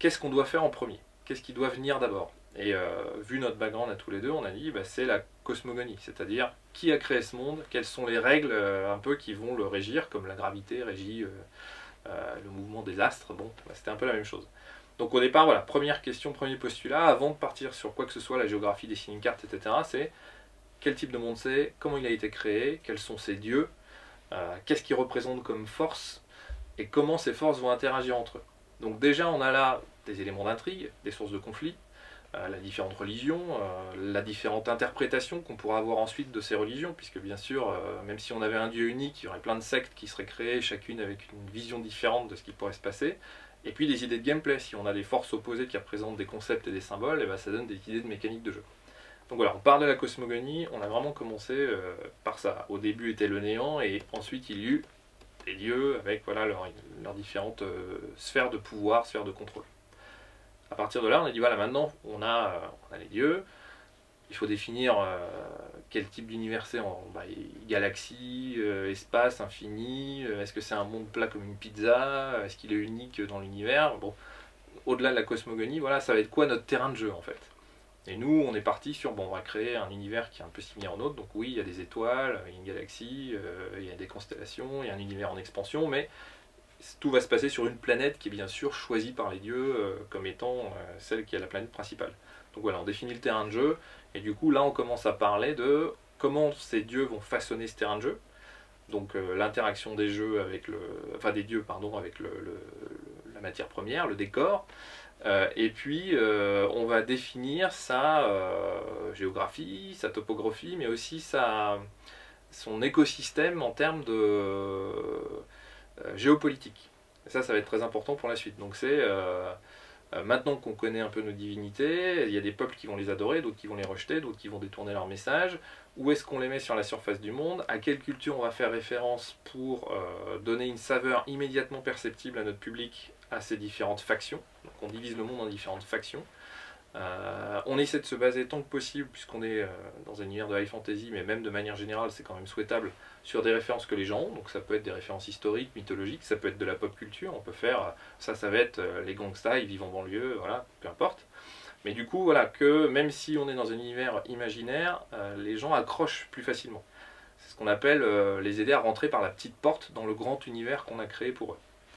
qu'est-ce qu'on doit faire en premier? Qu'est-ce qui doit venir d'abord? Et vu notre background à tous les deux, on a dit bah, c'est la cosmogonie, c'est-à-dire qui a créé ce monde, quelles sont les règles un peu qui vont le régir, comme la gravité régit le mouvement des astres. Bon, bah, c'était un peu la même chose. Donc au départ, voilà, première question, premier postulat, avant de partir sur quoi que ce soit, la géographie, dessiner une carte, etc., c'est quel type de monde c'est, comment il a été créé, quels sont ses dieux, qu'est-ce qu'il représente comme force, et comment ces forces vont interagir entre eux. Donc déjà, on a là des éléments d'intrigue, des sources de conflit, la différente religion, la différente interprétation qu'on pourra avoir ensuite de ces religions, puisque bien sûr, même si on avait un dieu unique, il y aurait plein de sectes qui seraient créées, chacune avec une vision différente de ce qui pourrait se passer. Et puis des idées de gameplay, si on a des forces opposées qui représentent des concepts et des symboles, et ben ça donne des idées de mécanique de jeu. Donc voilà, on parle de la cosmogonie, on a vraiment commencé par ça. Au début était le néant, et ensuite il y eut les dieux avec voilà, leurs différentes sphères de pouvoir, sphères de contrôle. À partir de là, on a dit voilà, maintenant on a les dieux, il faut définir quel type d'univers c'est en galaxie, espace, infini, est-ce que c'est un monde plat comme une pizza, est-ce qu'il est unique dans l'univers. Bon, au-delà de la cosmogonie, voilà, ça va être quoi notre terrain de jeu en fait. Et nous, on est parti sur, bon, on va créer un univers qui est un peu similaire au nôtre, donc oui, il y a des étoiles, il y a une galaxie, il y a des constellations, il y a un univers en expansion, mais tout va se passer sur une planète qui est bien sûr choisie par les dieux comme étant celle qui est la planète principale. Donc voilà, on définit le terrain de jeu, et du coup là on commence à parler de comment ces dieux vont façonner ce terrain de jeu, donc l'interaction des jeux avec des dieux pardon, avec la matière première, le décor, et puis on va définir sa géographie, sa topographie, mais aussi son écosystème en termes de géopolitique. Et ça va être très important pour la suite. Donc c'est maintenant qu'on connaît un peu nos divinités, il y a des peuples qui vont les adorer, d'autres qui vont les rejeter, d'autres qui vont détourner leur message. Où est-ce qu'on les met sur la surface du monde? À quelle culture on va faire référence pour donner une saveur immédiatement perceptible à notre public à ces différentes factions? Donc on divise le monde en différentes factions. On essaie de se baser tant que possible, puisqu'on est dans un univers de high fantasy, mais même de manière générale, c'est quand même souhaitable, sur des références que les gens ont. Donc ça peut être des références historiques, mythologiques, ça peut être de la pop culture, on peut faire, ça va être les gangsters, ils vivent en banlieue, voilà, peu importe. Mais du coup, voilà, que même si on est dans un univers imaginaire, les gens accrochent plus facilement. C'est ce qu'on appelle les aider à rentrer par la petite porte dans le grand univers qu'on a créé pour eux.